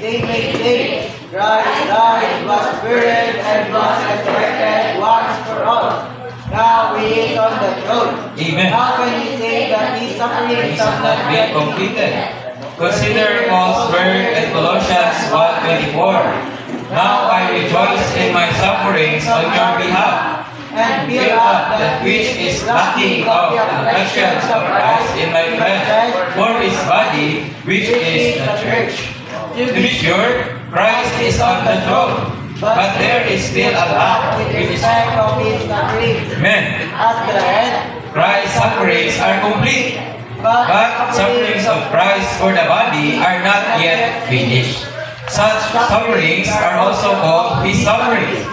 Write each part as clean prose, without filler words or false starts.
they may say, Christ died, was buried, and was resurrected once for all. Now he is on the throne. Amen. How can you say that these sufferings It's have not not been yet completed. Consider Paul's word in Colossians 1:24. Now I rejoice in my sufferings on your behalf, and fill up that which is lacking of the affections of Christ in my flesh, for his body, which is the church. To be sure, Christ is on the throne, but there is still a lack with which is... respect of his sufferings. Amen. As the head, Christ's sufferings are complete, but sufferings of Christ for the body are not yet finished. Such sufferings are also called his sufferings.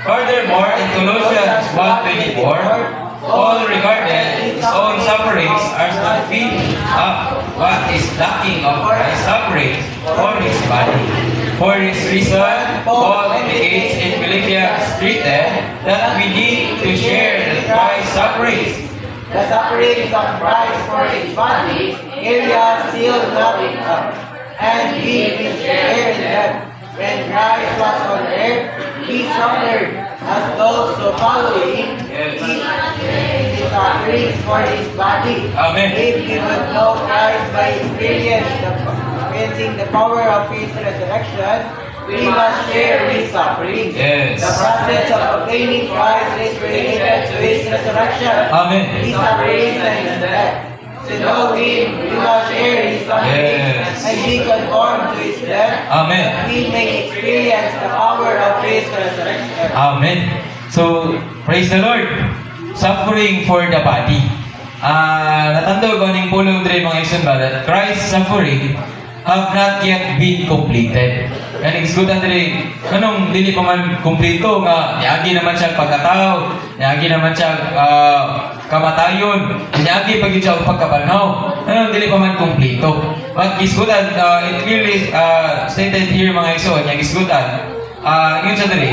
Furthermore, in Colossians 1:24, Paul regarded his own sufferings as not filling up what is lacking of Christ's sufferings for his body. For this reason, Paul indicates in Philippians 3:10 that we need to share the Christ's sufferings. the sufferings of Christ for his body, areas still not enough, and he will share in them. When Christ was on earth, he suffered as those who follow him. He shared his sufferings for his body. Amen. If we would know Christ by experiencing the power of his resurrection, we must share his sufferings. Yes. The process of obtaining Christ is related to his resurrection. Amen. His sufferings and his death. To know him, we must share his sufferings Yes. and be conformed to his death. Amen. We may experience the power of his resurrection. Amen. So, praise the Lord. Suffering for the body. Natando ko ning pulong dre mga igsoon ba that Christ's suffering have not yet been completed. Yan igsutan dre kanong dili pa man kumpleto nga niagi naman siya pagkatao, niagi naman siya kamatayon, niagi pag siya pagkabanhaw. Kanong dili pa man kumpleto. But isgutan it clearly stated here mga igsoon, yang isgutan yun sa dre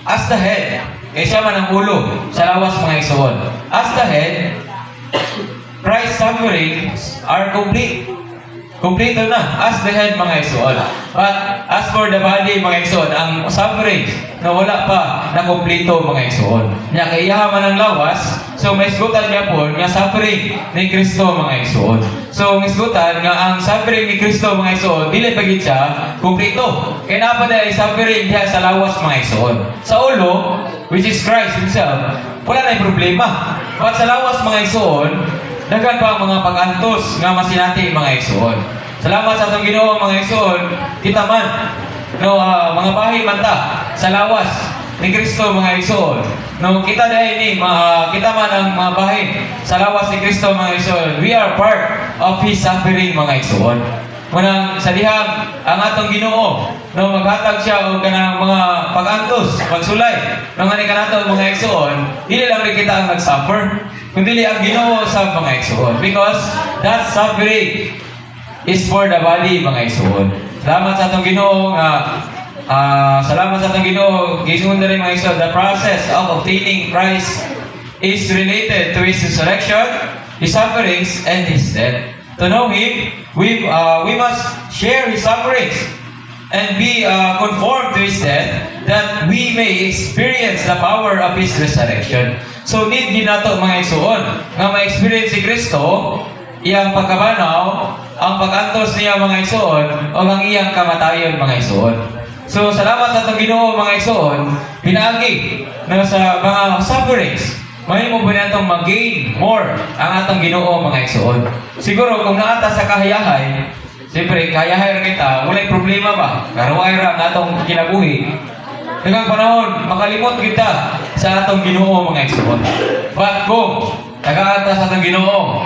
as the head, kaya siya man ang ulo sa lawas mga igsoon. As the head, Christ's sufferings are complete. Kompleto na as the head mga igsoon. But as for the body mga igsoon, ang sufferings na wala pa na kompleto mga igsoon. Nya kay iya man ang lawas, so may isgutan niya po nga suffering ni Kristo mga igsoon. So may isgutan nga ang suffering ni Kristo mga igsoon dili pa gid siya kompleto. Kay naa pa dai suffering diha sa lawas mga igsoon. Sa ulo, which is Christ himself, wala na problema. But sa lawas mga igsoon, daghan pa ang mga pag-antos nga masinati mga igsoon. Salamat sa atong Ginoo mga igsoon, kita man no mga bahay man ta sa lawas ni Kristo mga igsoon. No kita dai ni kita man ang mga bahay sa lawas ni Kristo mga igsoon. We are part of his suffering mga igsoon. Munang sa dihang ang atong Ginoo no maghatag siya og kanang mga pag-antos, pagsulay no nga ni kanato mga igsoon, dili lang kita ang nag-suffer, kundi ang Ginoo sa mga igsoon, because that suffering is for the body mga igsoon. Salamat sa atong Ginoo nga salamat sa atong Ginoo gisunod rin mga igsoon. The process of obtaining Christ is related to his resurrection, his sufferings, and his death. To know him, we must share his sufferings and be conformed to his death, that we may experience the power of his resurrection. So need din nato mga igsoon nga ma-experience si Kristo, iyang pagkabanaw, ang pag-antos niya mga igsoon, o ang iyang kamatayon mga igsoon. So salamat sa atong Ginoo mga igsoon, pinaagi na sa mga sufferings mahimo po natong mag-gain more ang atong Ginoo mga igsoon. Siguro kung naata sa kahayahay, siyempre kahayahay ra kita, walay problema ba? Karuay ra ang atong kinabuhi. Daghang panahon makalimot kita sa atong Ginoo mga igsoon. But kung nagaata sa atong Ginoo,